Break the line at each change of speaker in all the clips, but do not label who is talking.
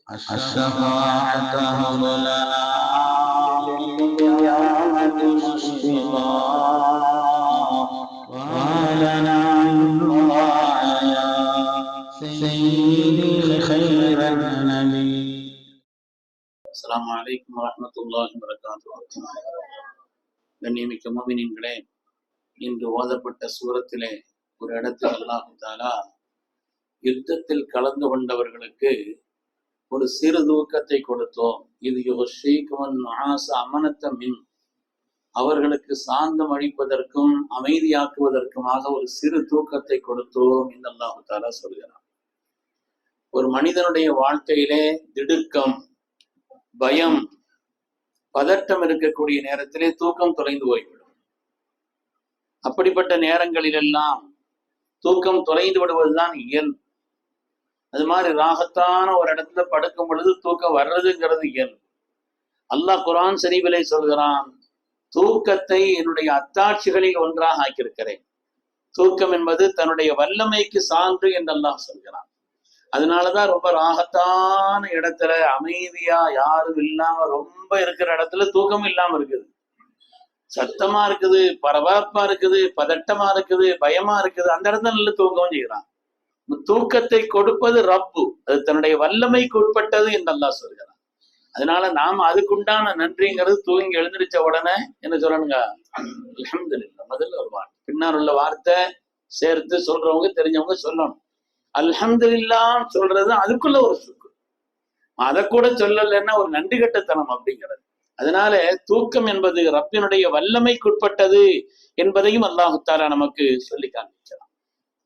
الشفاعة هب لنا بالقيامة مشفقا وهب لنا من دعاء سيدي خير النبي.
அஸ்ஸலாமு அலைக்கும் வரஹ்மத்துல்லாஹி வபரகாத்துஹு. கண்ணியமிக்க முஃமினீன்களே, இன்று ஓதப்பட்ட சூரத்திலே ஒரு இடத்தில் அல்லாஹ் தஆலா யுத்தத்தில் கலந்து கொண்டவர்களுக்கு ஒரு சிறு தூக்கத்தை கொடுத்தோம். இது யுஷீகுன் நுஆஸ அமனத்த மின், அவர்களுக்கு சாந்தம் அளிப்பதற்கும் அமைதியாக்குவதற்குமாக ஒரு சிறு தூக்கத்தை கொடுத்தோம் என்று அல்லாஹ் தஆலா சொல்கிறார். ஒரு மனிதனுடைய வாழ்க்கையிலே திடுக்கம், பயம், பதட்டம் இருக்கக்கூடிய நேரத்திலே தூக்கம் தொலைந்து போய்விடும். அப்படிப்பட்ட நேரங்களிலெல்லாம் தூக்கம் தொலைந்து விடுவதுதான் இயல்பு. அது மாதிரி ராகத்தான ஒரு இடத்துல படுக்கும் பொழுது தூக்கம் வர்றதுங்கிறது இயல்பு. அல்லாஹ் குர்ஆன் ஷரீஃபிலே சொல்கிறான், தூக்கத்தை என்னுடைய அத்தாட்சிகளில் ஒன்றாக ஆக்கியிருக்கிறேன். தூக்கம் என்பது தன்னுடைய வல்லமைக்கு சான்று என்று அல்லாஹ் சொல்கிறான். அதனாலதான் ரொம்ப ராகத்தான இடத்துல அமைதியா யாரும் இல்லாம ரொம்ப இருக்கிற இடத்துல தூக்கம் இல்லாம இருக்குது. சத்தமா இருக்குது, பரபரப்பா இருக்குது, பதட்டமா இருக்குது, பயமா இருக்குது, அந்த இடத்துல நல்ல தூங்கவும் செய்யறான். தூக்கத்தை கொடுப்பது ரப்பு, அது தன்னுடைய வல்லமைக்கு உட்பட்டது என்று அல்லாஹ் சொல்கிறான். அதனால நாம அதுக்குண்டான நன்றிங்கிறது தூங்கி எழுந்திருச்ச உடனே என்ன சொல்லணுங்க, அல்ஹம்துலில்லாஹ். முதல்ல ஒரு வார்த்தை, பின்னால் உள்ள வார்த்தை சேர்த்து சொல்றவங்க தெரிஞ்சவங்க சொல்லணும். அல்ஹம்துலில்லாஹ் சொல்றது அதுக்குள்ள ஒரு சுக்கு, அதை கூட சொல்லலைன்னா ஒரு நன்றி கட்டத்தனம் அப்படிங்கிறது. அதனால தூக்கம் என்பது ரப்பினுடைய வல்லமைக்குட்பட்டது என்பதையும் அல்லாஹு தஆலா நமக்கு சொல்லி காண்பிக்கிறான்.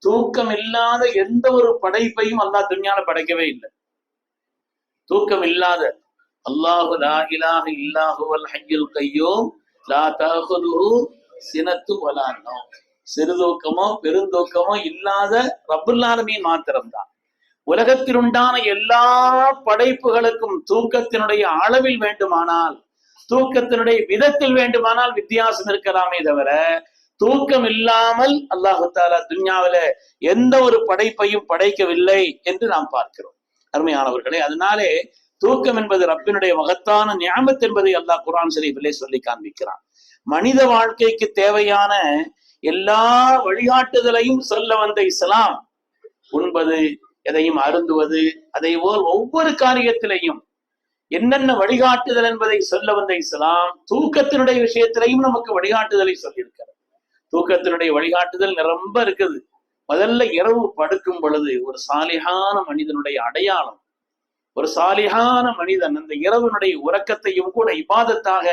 தூக்கம் இல்லாத எந்த ஒரு படைப்பையும் அல்லாஹ் துன்யால படைக்கவே இல்லை. தூக்கம் இல்லாத அல்லாஹு லா இலாஹ இல்லா ஹுவல் ஹய்யுல் கய்யூம் லா தஅஹுதுஹு சினத்து வலா நௌம், சிறுதூக்கமோ பெருந்தூக்கமோ இல்லாத ரப்புல் ஆலமீன் மாத்திரம்தான். உலகத்தில் உண்டான எல்லா படைப்புகளுக்கும் தூக்கத்தினுடைய அளவில் வேண்டுமானால், தூக்கத்தினுடைய விதத்தில் வேண்டுமானால் வித்தியாசம் இருக்கலாமே தவிர, தூக்கம் இல்லாமல் அல்லாஹு தஆலா துன்யாவில எந்த ஒரு படைப்பையும் படைக்கவில்லை என்று நாம் பார்க்கிறோம் அருமையானவர்களே. அதனாலே தூக்கம் என்பது ரப்பினுடைய மகத்தான நிஅமத் என்பதை அல்லாஹ் குர்ஆன் ஷரீஃபிலே சொல்லி காண்பிக்கிறான். மனித வாழ்க்கைக்கு தேவையான எல்லா வழிகாட்டுதலையும் சொல்ல வந்த இஸ்லாம், உண்பது, எதையும் அருந்துவது, அதை போல் ஒவ்வொரு காரியத்திலையும் என்னென்ன வழிகாட்டுதல் என்பதை சொல்ல வந்த இஸ்லாம் தூக்கத்தினுடைய விஷயத்திலையும் நமக்கு வழிகாட்டுதலை சொல்லியிருக்கிறது. தூக்கத்தினுடைய வழிகாட்டுதல் ரொம்ப இருக்குது. முதல்ல இரவு படுக்கும் பொழுது ஒரு சாலிஹான மனிதனுடைய அடையாளம், ஒரு சாலிஹான மனிதன் அந்த இரவனுடைய உறக்கத்தையும் கூட இபாதத்தாக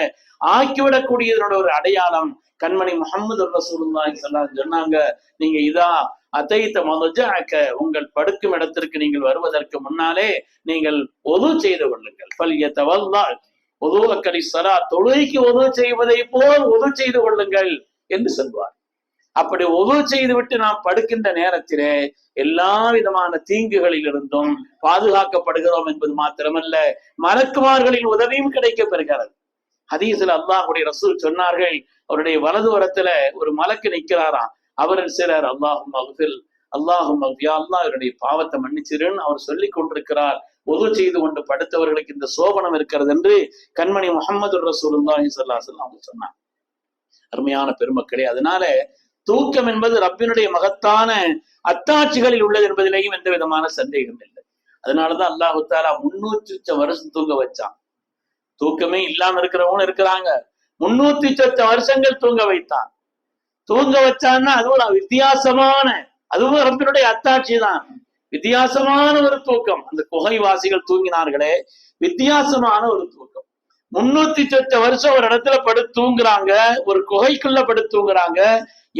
ஆக்கிவிடக்கூடியதனுடைய ஒரு அடையாளம். கண்மணி முஹம்மது ரசூலுல்லாஹி ஸல்லல்லாஹு அலைஹி வஸல்லம் சொன்னாங்க, நீங்க இதா அதைத்த மதுஜஅக, உங்கள் படுக்கும் இடத்திற்கு நீங்கள் வருவதற்கு முன்னாலே நீங்கள் ஒது செய்து கொள்ளுங்கள். ஃபல்யதவல்லா உதுஅக லிஸ்ஸலாத், தொழுகைக்கு ஒது செய்வதை போல் ஒது செய்து கொள்ளுங்கள் என்று சொல்வார். அப்படி ஒது செய்து விட்டு நாம் படுக்கின்ற நேரத்திலே எல்லா விதமான தீங்குகளில் இருந்தும் பாதுகாக்கப்படுகிறோம் என்பது மாத்திரமல்ல, மலக்குமார்களின் உதவியும் கிடைக்க பெறுகிறது. ஹதீஸ்ல அல்லாஹ்வுடைய ரசூல் சொன்னார்கள், அவருடைய வலது ஓரத்துல ஒரு மலக்கு நிற்கிறாராம். அவர் சிலர் அல்லாஹும் மக்ஃபிர், அல்லாஹும் யா அல்லாஹ் இவருடைய பாவத்தை மன்னிச்சிருன்னு அவர் சொல்லி கொண்டிருக்கிறார். ஒது செய்து கொண்டு படுத்தவர்களுக்கு இந்த சோபனம் இருக்கிறது என்று கண்மணி முஹம்மது ரசூலுல்லாஹி ஸல்லல்லாஹு அலைஹி வஸல்லம் சொன்னார். அருமையான பெருமக்களே, அதனால தூக்கம் என்பது ரப்பினுடைய மகத்தான அத்தாட்சிகளில் உள்ளது என்பதிலேயும் எந்த விதமான சந்தேகம் இல்லை. அதனாலதான் அல்லாஹு தஆலா 300 வருஷம் தூங்க வச்சான். தூக்கமே இல்லாம இருக்கிறவங்க இருக்கிறாங்க, 300 வருஷங்கள் தூங்க வைத்தான். தூங்க வச்சான்னா அதுவும் வித்தியாசமான, அதுவும் ரப்பினுடைய அத்தாட்சி தான். வித்தியாசமான ஒரு தூக்கம். அந்த குகைவாசிகள் தூங்கினார்களே, வித்தியாசமான ஒரு தூக்கம். 300 வருஷம் ஒரு இடத்துல படுத்து தூங்குறாங்க, ஒரு குகைக்குள்ள படுத்து தூங்குறாங்க.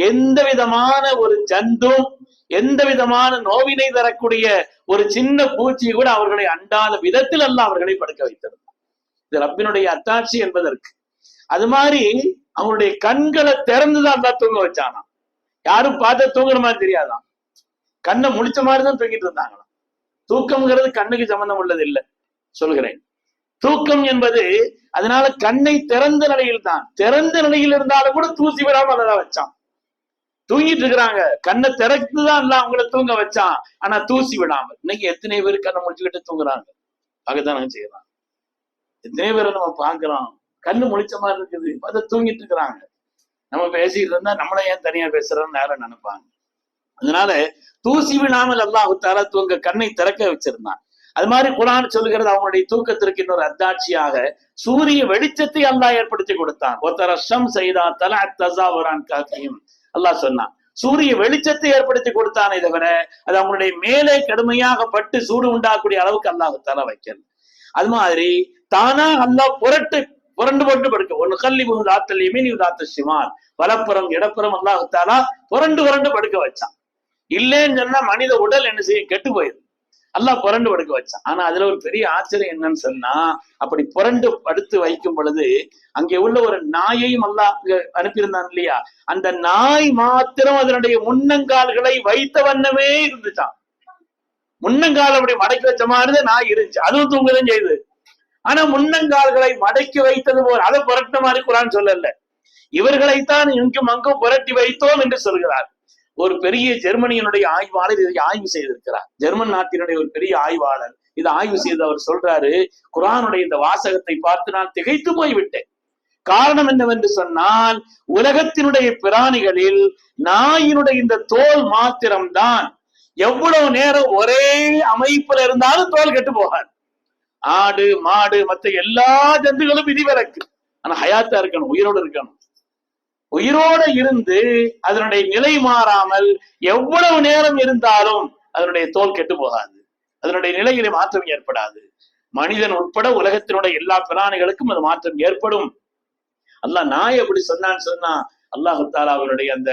எந்த விதமான ஒரு ஜந்தும், எந்த விதமான நோவினை தரக்கூடிய ஒரு சின்ன பூச்சி கூட அவர்களை அண்டாத விதத்தில் அல்ல அவர்களை படுக்க வைத்திருந்தார். இது ரப்பினுடைய அத்தாட்சி என்பதற்கு. அது மாதிரி அவங்களுடைய கண்களை திறந்துதான் அல்லா தூங்க வச்சானா. யாரும் பார்த்து தூங்குற மாதிரி தெரியாதான், கண்ணை முழிச்ச மாதிரிதான் தூங்கிட்டு இருந்தாங்களாம். தூக்கம்ங்கிறது கண்ணுக்கு சம்பந்தம் உள்ளது இல்லை சொல்கிறேன். தூக்கம் என்பது அதனால கண்ணை திறந்த நிலையில் தான், திறந்த நிலையில் இருந்தாலும் கூட தூசி விடாம அதான் வச்சான். தூங்கிட்டு இருக்கிறாங்க, கண்ணை திறந்துதான் இல்ல அவங்கள தூங்க வச்சான், ஆனா தூசி விடாம. இன்னைக்கு எத்தனை பேர் கண்ணை முடிச்சுக்கிட்டு தூங்குறாங்க, பார்க்கத்தானே செய்யறான். எத்தனை பேரை நம்ம பார்க்கிறோம், கண்ணு முழிச்ச மாதிரி இருக்குது, அதை தூங்கிட்டு இருக்கிறாங்க. நம்ம பேசிட்டு இருந்தா நம்மள ஏன் தனியா பேசுறோம்னு யாரும் நினைப்பாங்க. அதனால தூசி விழாமல் அல்லாஹ் தஆலா தூங்க கண்ணை திறக்க வச்சிருந்தான். அது மாதிரி குர்ஆன் சொல்லுகிறது, அவங்களுடைய தூக்கத்திற்கு இன்னொரு அத்தாட்சியாக சூரிய வெளிச்சத்தை அல்லாஹ் ஏற்படுத்தி கொடுத்தான். ஒருத்தர ஷம்ஸ இதா தலஅத் தஸாவரான் காஃபியும், அல்லாஹ் சொன்னான் சூரிய வெளிச்சத்தை ஏற்படுத்தி கொடுத்தானே தவிர அது அவங்களுடைய மேலே கடுமையாக பட்டு சூடு உண்டாகக்கூடிய அளவுக்கு அல்லாஹ் தஆலா வைக்கல. அது மாதிரி தானா அல்லாஹ் புரண்டு போட்டு படுக்க ஒன்னு கல்லி தாத்தல் யமீனி தாத்த ஷிமால், வலப்புறம் இடப்புறம் அல்லாஹ் தஆலா புரண்டு படுக்க வச்சான். இல்லைன்னு சொன்னா மனித உடல் என்ன செய்ய, கெட்டு போயிடும். அல்லாஹ் புரண்டு படுக்க வச்சான். ஆனா அதுல ஒரு பெரிய ஆச்சரியம் என்னன்னு சொன்னா, அப்படி புரண்டு படுத்து வைக்கும் பொழுது அங்கே உள்ள ஒரு நாயையும் அல்லாஹ் அனுப்பியிருந்தான் இல்லையா, அந்த நாய் மாத்திரம் அதனுடைய முன்னங்கால்களை வைத்த வண்ணமே இருந்துச்சான். முன்னங்கால் அப்படி மடக்கி வச்ச மாதிரி நாய் இருந்துச்சு, அதுவும் தூங்கதான் செய்யுது. ஆனா முன்னங்கால்களை மடக்கி வைத்தது போல் அதை புரட்ட மாதிரி குர்ஆன் சொல்லல, இவர்களைத்தான் இங்கும் அங்கும் புரட்டி வைத்தோம் என்று சொல்கிறார். ஒரு பெரிய ஜெர்மனியினுடைய ஆய்வாளர் இதை ஆய்வு செய்திருக்கிறார். ஜெர்மன் நாட்டினுடைய ஒரு பெரிய ஆய்வாளர் இதை ஆய்வு செய்து அவர் சொல்றாரு, குர்ஆனுடைய இந்த வாசகத்தை பார்த்து நான் திகைத்து போய்விட்டேன். காரணம் என்னவென்று சொன்னால், உலகத்தினுடைய பிராணிகளில் நாயினுடைய இந்த தோல் மாத்திரம்தான் எவ்வளவு நேரம் ஒரே அமைப்புல இருந்தாலும் தோல் கெட்டு போகாது. ஆடு மாடு மற்ற எல்லா ஜந்துகளும் விதிவிலக்கு, ஆனா ஹயாத்தா இருக்கணும், உயிரோடு இருக்கணும். உயிரோடு இருந்து அதனுடைய நிலை மாறாமல் எவ்வளவு நேரம் இருந்தாலும் அதனுடைய தோல் கெட்டு போகாது, அதனுடைய நிலையிலே மாற்றம் ஏற்படாது. மனிதன் உட்பட உலகத்தினுடைய எல்லா பிராணிகளுக்கும் அது மாற்றம் ஏற்படும். அல்லாஹ் நாய் அப்படி சொன்னா அல்லாஹ் தஆலா அவருடைய அந்த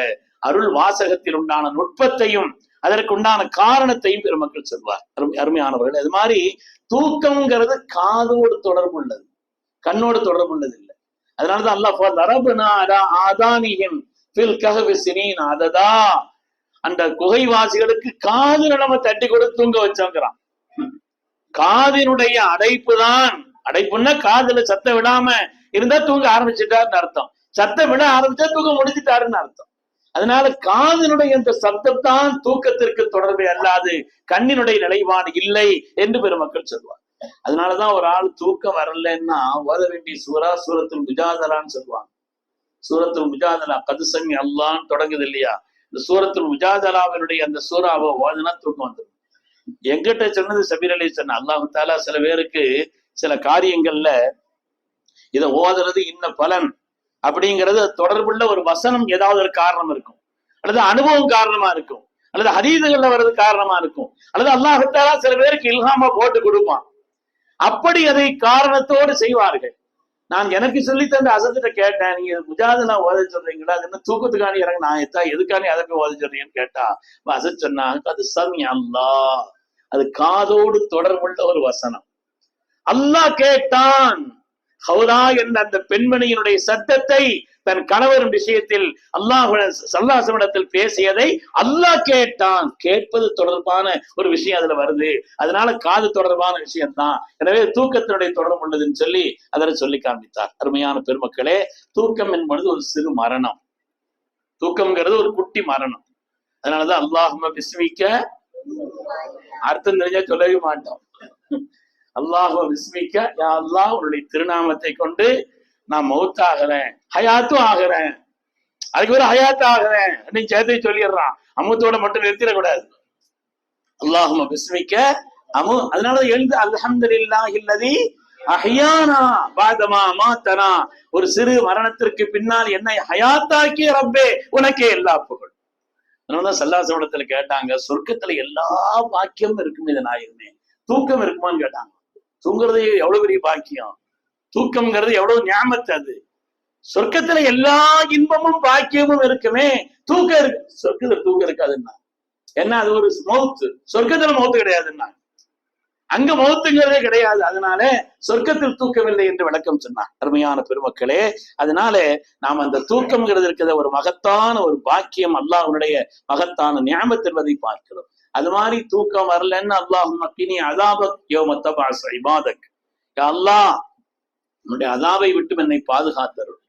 அருள் வாசகத்தில் உண்டான நுட்பத்தையும் அதற்கு உண்டான காரணத்தையும் பெருமக்கள் சொல்வார். அருமையானவர்கள், அது மாதிரி தூக்கம்ங்கிறது காதோடு தொடர்பு உள்ளது, கண்ணோடு தொடர்பு உள்ளது இல்லை. அதனாலதான் அல்லாஹ் அந்த குகைவாசிகளுக்கு காதுல நம்ம தட்டி கொடுத்து தூங்க வச்சோங்கிறான். காதினுடைய அடைப்புன்னா காதுல சத்தம் விடாம இருந்தா தூங்க ஆரம்பிச்சுட்டாருன்னு அர்த்தம், சத்தம் விட ஆரம்பிச்சா தூங்க முடிச்சுட்டாருன்னு அர்த்தம். அதனால காதினுடைய இந்த சப்தத்தான் தூக்கத்திற்கு தொடர்பே அல்லாது கண்ணினுடைய நிலைப்பாடு இல்லை என்று பெருமக்கள் சொல்வார். அதனாலதான் ஒரு ஆள் தூக்கம் வரலன்னா ஓத வேண்டிய சூரத்துல் முஜாதலான்னு சொல்லுவாங்க. சூரத்துல் முஜாதலா கதுசமி அல்லான்னு தொடங்குது இல்லையா, இந்த சூரத்துல் முஜாதலாவினுடைய அந்த சூறாவை ஓதுனா தூக்கம் வந்துடும். எங்கிட்ட சொன்னது சபீர் அலி சொன்ன, அல்லாஹ் தஆலா சில பேருக்கு சில காரியங்கள்ல இதை ஓதுறது இன்ன பலன் அப்படிங்கிறது தொடர்புள்ள ஒரு வசனம் ஏதாவது ஒரு காரணம் இருக்கும், அல்லது அனுபவம் காரணமா இருக்கும், அல்லது ஹதீதுகள்ல வர்றது காரணமா இருக்கும், அல்லது அல்லாஹ் தஆலா சில பேருக்கு இல்ஹாமா போட்டு கொடுப்பான். அப்படி அதை காரணத்தோடு செய்வார்கள். நான் எனக்கு சொல்லி தந்த அசத்திட்ட கேட்டேன், நீங்க முஜாதலா ஓத சொல்றீங்களா, அது என்ன தூக்கத்துக்கான இறங்க நான் எதுக்கானே அதை போய் ஓத சொல்றீங்கன்னு கேட்டா அசத் சொன்னாங்க, அது சமி அல்லாஹ், அது காதோடு தொடர்புள்ள ஒரு வசனம். அல்லாஹ் கேட்டான், ஹவுரா என்ற அந்த பெண்மணியினுடைய சத்தத்தை தன் கணவரின் விஷயத்தில் ஸல்லல்லாஹு பேசியதை அல்லாஹ் கேட்டான். கேட்பது தொடர்பான ஒரு விஷயம் அதுல வருது, அதனால காது தொடர்பான விஷயம் தான், எனவே தூக்கத்தினுடைய தொடர்பு உள்ளதுன்னு சொல்லி அதில் சொல்லி காண்பித்தார். அருமையான பெருமக்களே, தூக்கம் என்பது ஒரு சிறு மரணம், தூக்கம்ங்கிறது ஒரு குட்டி மரணம். அதனாலதான் அல்லாஹும்ம பிஸ்மிக்க அர்த்தம் தெரிஞ்சா சொல்லவே மாட்டோம். அல்லாஹு விஸ்மிக்க, யா அல்லாஹ் உன்னுடைய திருநாமத்தை கொண்டு நான் மௌத்தாகிறேன், ஹயாத்தும் ஆகிறேன், அதுக்கு ஒரு ஹயாத்து ஆகிறேன் அப்படின்னு சேர்த்து சொல்லிடுறான். அமுத்தோட மட்டும் நிறுத்திடக்கூடாது. அல்லாஹும்ம பிஸ்மிக்க அமு, அதனால எழுந்து அல்ஹம்துலில்லாஹி அல்லதி அஹ்யானா பஅதமா அமாத்தனா, ஒரு சிறு மரணத்திற்கு பின்னால் என்னை ஹயாத்தாக்கிய ரப்பே உனக்கே எல்லா புகழ். அதனாலதான் ஸல்லல்லாஹு அலைஹி வஸல்லம் கேட்டாங்க, சொர்க்கத்துல எல்லா பாக்கியமும் இருக்கும், இதை நான் இருந்தேன், தூக்கம் இருக்குமான்னு கேட்டாங்க. தூங்குறது எவ்வளவு பெரிய பாக்கியம், தூக்கம்ங்கிறது எவ்வளவு ஞாபகத்து. அது சொர்க்கத்துல எல்லா இன்பமும் பாக்கியமும் இருக்குமே, தூக்கம் இருக்கு, சொர்க்கத்துல தூக்கம் இருக்காதுன்னா என்ன, அது ஒரு மௌத்து. சொர்க்கத்துல மௌத்து கிடையாதுன்னா, அங்க மௌத்துங்கிறதே கிடையாது. அதனால சொர்க்கத்தில் தூக்கமில்லை என்று விளக்கம் சொன்னார். அருமையான பெருமக்களே, அதனால நாம் அந்த தூக்கம்ங்கிறது இருக்கிற ஒரு மகத்தான ஒரு பாக்கியம், அல்லாஹ்வுடைய மகத்தான ஞாபகத் என்பதை பார்க்கிறோம். அது மாதிரி தூக்கம் வரலன்னு அல்லாஹும்ம கினி அஸாபக் யௌம தபஅஸ் இபாதக், யா அல்லாஹ் உன்னுடைய அஸாபை விட்டு என்னை பாதுகாத்தருள்,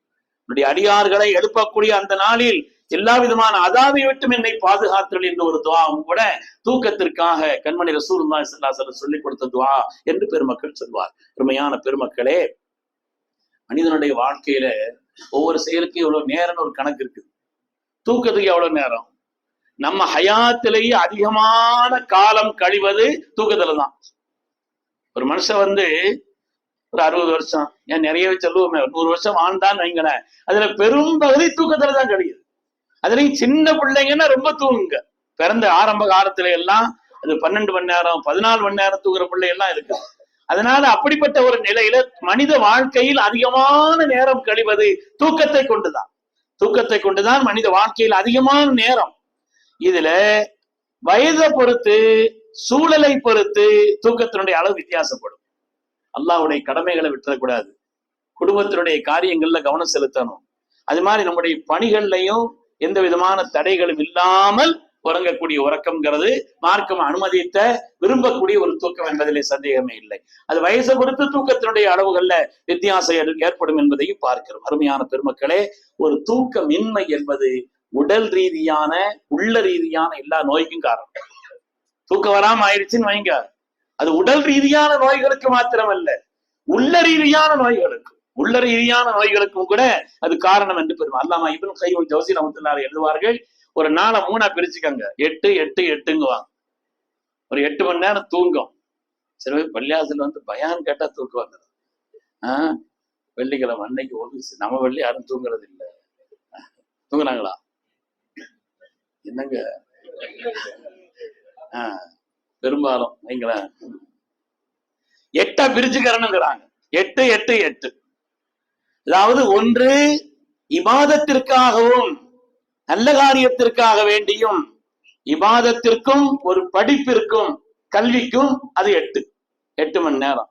உன்னுடைய அடியார்களை எழுப்பக்கூடிய அந்த நாளில் எல்லா விதமான அதாவை விட்டும் என்னை பாதுகாத்தல் என்ற ஒரு துவாவும் கூட தூக்கத்திற்காக கண்மணி ரசூலுல்லாஹி ஸல்லல்லாஹு அலைஹி வஸல்லம் சொல்லிக் கொடுத்த துவா என்று பெருமக்கள் சொல்வார். பெருமையான பெருமக்களே, மனிதனுடைய வாழ்க்கையில ஒவ்வொரு செயலுக்கும் எவ்வளவு நேரம்னு ஒரு கணக்கு இருக்குது. தூக்கத்துக்கு எவ்வளவு நேரம்? நம்ம ஹயாத்திலேயே அதிகமான காலம் கழிவது தூக்கத்துலதான். ஒரு மனுஷன் ஒரு 60 வருஷம், ஏன் நிறையவே சொல்லுவோமே, 100 வருஷம் வாழ்ந்தான்னு வைங்களேன், அதுல பெரும் பகுதி தூக்கத்துலதான் கழியுது. அதுலயும் சின்ன பிள்ளைங்கன்னா ரொம்ப தூங்குங்க. பிறந்த ஆரம்ப காலத்துல எல்லாம் அது 12 மணி நேரம் 14 மணி நேரம் தூங்குற பிள்ளை எல்லாம் இருக்கு. அதனால அப்படிப்பட்ட ஒரு நிலையில மனித வாழ்க்கையில் அதிகமான நேரம் கழிவது தூக்கத்தை கொண்டுதான். தூக்கத்தை கொண்டுதான் மனித வாழ்க்கையில் அதிகமான நேரம். இதுல வயதை பொறுத்து, சூழலை பொறுத்து தூக்கத்தினுடைய அளவு வித்தியாசப்படும். அல்லாஹ்வுடைய கடமைகளை விட்டுறக்கூடாது, குடும்பத்தினுடைய காரியங்கள்ல கவனம் செலுத்தணும். அது மாதிரி நம்முடைய பணிகள்லையும் எந்த விதமான தடைகளும் இல்லாமல் உறங்கக்கூடிய உறக்கம்ங்கிறது மார்க்கம் அனுமதித்த விரும்பக்கூடிய ஒரு தூக்கம் என்பதிலே சந்தேகமே இல்லை. அது வயசை பொறுத்து தூக்கத்தினுடைய அளவுகள்ல வித்தியாசம் ஏற்படும் என்பதையும் பார்க்கிறோம். அருமையான பெருமக்களே, ஒரு தூக்கமின்மை என்பது உடல் ரீதியான உள்ள ரீதியான எல்லா நோய்க்கும் காரணம். தூக்கம் வராம ஆயிடுச்சுன்னு வைங்க, அது உடல் ரீதியான நோய்களுக்கு மாத்திரமல்ல, உள்ள ரீதியான நோய்களுக்கும் கூட அது காரணம் என்று பெறும். அல்லாமா இப்னு கையும் ஜௌஸி ரஹ்மத்துல்லாஹி எழுதுவார்கள், ஒரு நாளை 3 பிரிச்சுக்கங்க, 8 8 8ங்குவாங்க. ஒரு 8 மணி நேரம் தூங்கும். சில பேர் பள்ளியாசல் பயான் கேட்டா தூக்கம் வந்துடும். வெள்ளிக்கிழமை அன்னைக்கு நம்ம வெள்ளி யாரும் தூங்குறது இல்லை. தூங்குறாங்களா? என்னங்க பெரும்பாலும் வைங்களேன் 8 பிரிச்சுக்கிறனுங்கிறாங்க. 8 8 8, அதாவது ஒன்று இபாதத்திற்காகவும் நல்ல காரியத்திற்காக வேண்டியும், இபாதத்திற்கும் ஒரு படிப்பிற்கும் கல்விக்கும் அது 8 மணி நேரம்.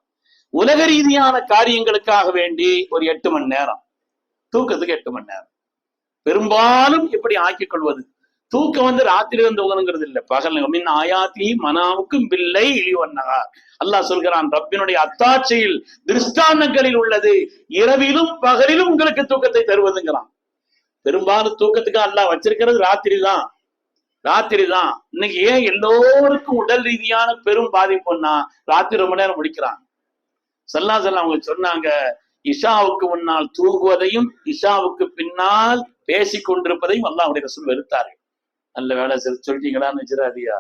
உலக ரீதியான காரியங்களுக்காக வேண்டி ஒரு 8 மணி நேரம், தூக்கத்துக்கு 8 மணி நேரம். பெரும்பாலும் எப்படி ஆக்கிக் கொள்வது? தூக்கம் ராத்திரி தூங்கணுங்கிறது இல்லை, பகல். மின் ஆயாத்தி மனாவுக்கும் பிள்ளை இழிவன்னகா, அல்லாஹ் சொல்கிறான், ரப்பினுடைய அத்தாட்சியில் திருஷ்டாந்தங்களில் உள்ளது இரவிலும் பகலிலும் உங்களுக்கு தூக்கத்தை தருவதுங்கிறான். பெரும்பாலும் தூக்கத்துக்கு அல்லாஹ் வச்சிருக்கிறது ராத்திரி தான். இன்னைக்கு ஏன் எல்லோருக்கும் உடல் ரீதியான பெரும் பாதிப்புன்னா ராத்திரி ரொம்ப நேரம் முடிக்கிறாங்க. அவங்க சொன்னாங்க, இஷாவுக்கு முன்னால் தூங்குவதையும் இஷாவுக்கு பின்னால் பேசிக் கொண்டிருப்பதையும் அல்லாஹ்வுடைய ரசூல் வெறுத்தார்கள். நல்ல வேலை சொல்லிட்டீங்களான்னு வச்சிடாதியா.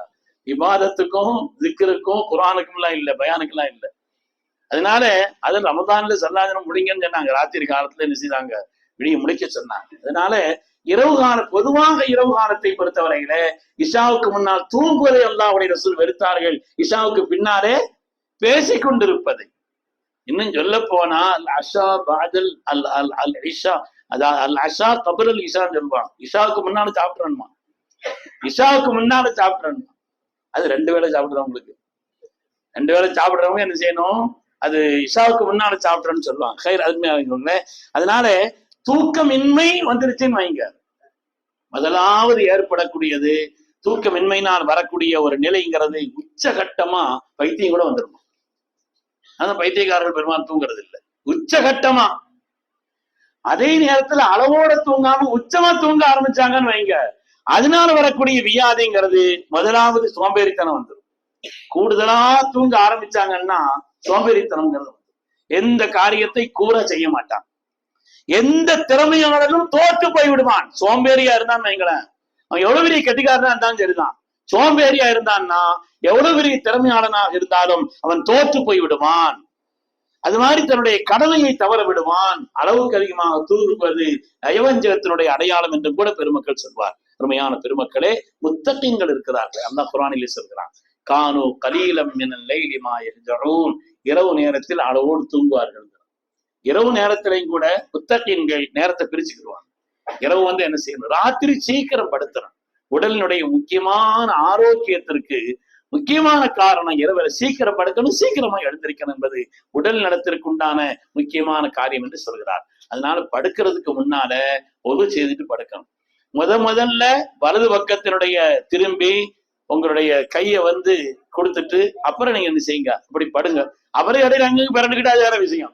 இபாதத்துக்கும் திக்ருக்கும் குர்ஆனுக்கும் எல்லாம் இல்லை, பயானுக்கெல்லாம் இல்லை. அதனால அது ரமதான்ல சல்லாஜனம் முடிங்கன்னு சொன்னாங்க. ராத்திரி காலத்துல என்ன செய்தாங்க, விடிய முடிக்க சொன்னாங்க. அதனால பொதுவாக இரவு காலத்தை பொறுத்தவரையில இஷாவுக்கு முன்னால் தூங்குவதை அல்லாஹ்வுடைய ரசூல் வெறுத்தார்கள், இஷாவுக்கு பின்னாலே பேசிக் கொண்டிருப்பதை. இன்னும் சொல்ல போனா அஷா பாதல் அல் இஷா, அதாவது அல் அஷா கபர் அல் இஷான்னு சொல்லுவாங்க. இஷாவுக்கு முன்னால சாப்பிடணுமா, இஷாவுக்கு முன்னால சாப்பிடணுமா. அது 2 வேளை சாப்பிடுறவங்களுக்கு, 2 வேளை சாப்பிடுறவங்க என்ன செய்யணும், அது இஷாவுக்கு முன்னால சாப்பிட்றேன்னு சொல்லுவாங்க. ஹைர் அருமையாக. அதனால தூக்கமின்மை வந்துருச்சுன்னு வைங்க, முதலாவது ஏற்படக்கூடியது தூக்கமின்மையினால் வரக்கூடிய ஒரு நிலைங்கிறது உச்சகட்டமா பைத்தியம் கூட வந்துருமா. அதான் பைத்தியக்காரர்கள் பெருமாள் தூங்குறது இல்லை, உச்சகட்டமா. அதே நேரத்துல அளவோட தூங்காம உச்சமா தூங்க ஆரம்பிச்சாங்கன்னு வைங்க, அதனால வரக்கூடிய வியாதிங்கிறது முதலாவது சோம்பேறித்தனம் வந்துடும். கூடுதலா தூங்க ஆரம்பிச்சாங்கன்னா சோம்பேறித்தனம்ங்கிறது எந்த காரியத்தை கூற செய்ய மாட்டான். எந்த திறமையாளரும் தோற்று போய் விடுவான். சோம்பேறியா இருந்தான்னு வைங்களேன், அவன் எவ்வளவு பெரிய கெட்டிக்காரனா இருந்தாலும் சரிதான், சோம்பேறியா இருந்தான்னா எவ்வளவு பெரிய திறமையாளனாக இருந்தாலும் அவன் தோற்று போய் விடுவான். அது மாதிரி தன்னுடைய கடமையை தவற விடுவான். அளவுக்கு அதிகமாக தூங்குவது நயவஞ்சகத்தினுடைய அடையாளம் என்று கூட பெருமக்கள் சொல்வார். அருமையான பெருமக்களே, முத்தகீன்கள் இருக்கிறார்கள். அல்லாஹ் குர்ஆனிலே சொல்கிறான், கானு கலீலம் மினல் லைலி மா யஹ்ஜஊன், இரவு நேரத்தில் அளவோடு தூங்குவார்கள். இரவு நேரத்திலையும் கூட முத்தகீன்கள் நேரத்தை பிரிச்சுக்கிடுவாங்க. இரவு என்ன செய்யணும், ராத்திரி சீக்கிரம் படுத்துறோம். உடலினுடைய முக்கியமான ஆரோக்கியத்திற்கு முக்கியமான காரணம் இரவுல சீக்கிரம் படுக்கணும், சீக்கிரமா எழுந்திருக்கணும் என்பது உடல் நலத்திற்கு உண்டான முக்கியமான காரியம் என்று சொல்கிறார். அதனால படுக்கிறதுக்கு முன்னால ஒது செய்துட்டு படுக்கணும். முதல்ல வலது பக்கத்தினுடைய திரும்பி உங்களுடைய கையை கொடுத்துட்டு அப்புறம் நீங்க என்ன செய்யுங்க, அப்படி படுங்க. அப்புறம் இடையில அங்கே பிறண்டுக்கிட்டு அது வேற விஷயம்.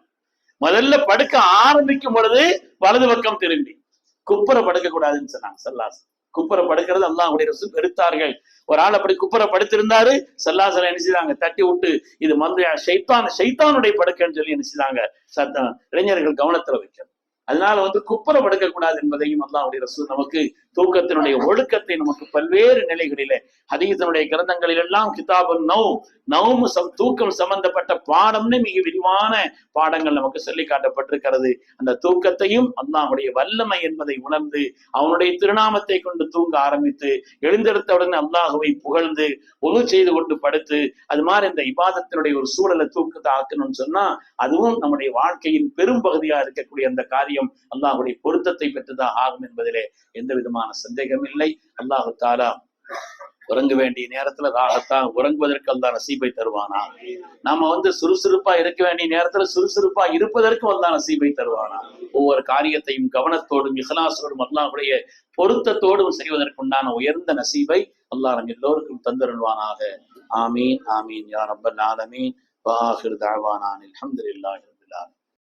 முதல்ல படுக்க ஆரம்பிக்கும் பொழுது வலது பக்கம் திரும்பி, குப்புற படுக்க கூடாதுன்னு சொன்னாங்க சல்லாஸ். குப்புற படுக்கிறது அல்லாஹ்வுடைய ரசூல் வெறுத்தார்கள். ஒரு ஆள் அப்படி குப்புற படுத்திருந்தாரு, சல்லாசல என்ன செய்தாங்க, தட்டி விட்டு இது வந்து ஷைத்தானுடைய படுக்கைன்னு சொல்லி என்ன செய்தாங்க, சத்தம் இளைஞர்கள் கவனத்துல வைக்கணும். அதனால வந்து குப்புற படுக்க கூடாது என்பதையும் அல்லாஹ்வுடைய ரசூல் நமக்கு தூக்கத்தினுடைய ஒழுக்கத்தை நமக்கு பல்வேறு நிலைகளிலே ஹதீஸினுடைய கிரந்தங்களில் எல்லாம் கிதாபுன் நௌம் தூக்கம் சம்பந்தப்பட்ட பாடம்னு மிக விரிவான பாடங்கள் நமக்கு சொல்லி காட்டப்பட்டிருக்கிறது. அந்த தூக்கத்தையும் அல்லாஹ்வுடைய வல்லமை என்பதை உணர்ந்து அவனுடைய திருநாமத்தை கொண்டு தூங்க ஆரம்பித்து எழுந்தெடுத்தவுடன் அல்லாஹுவை புகழ்ந்து ஒழு செய்து கொண்டு படுத்து அது மாதிரி இந்த இபாதத்தினுடைய ஒரு சூழலை தூக்கத்தை ஆக்கணும்னு சொன்னா அதுவும் நம்முடைய வாழ்க்கையின் பெரும் பகுதியா இருக்கக்கூடிய அந்த காரியம் அல்லாஹ்வுடைய பொருத்தத்தை பெற்றுதான் ஆகும் என்பதிலே எந்த விதமான சந்தேகம் இல்லை. அல்லாஹு தாலா உறங்க வேண்டிய நேரத்துல ராகத்தான் உறங்குவதற்கு அல்லாஹ் நசீபை தருவானா. நாம வந்து சுறுசுறுப்பா இருக்க வேண்டிய நேரத்துல சுறுசுறுப்பா இருப்பதற்கு அல்லாஹ் நசீபை தருவானா. ஒவ்வொரு காரியத்தையும் கவனத்தோடும் இஹ்லாஸோடும் அல்லாஹ்வுடைய பொருத்தத்தோடும் செய்வதற்குண்டான உயர்ந்த நசீபை அல்லாஹ் நம் எல்லோருக்கும் தந்தருள்வானாக. ஆமீன் ஆமீன் யா ரப்பல் ஆலமீன். வ ஆகிரு தஅவானா அல்ஹம்துலில்லாஹி ரப்பில் ஆலமீன்.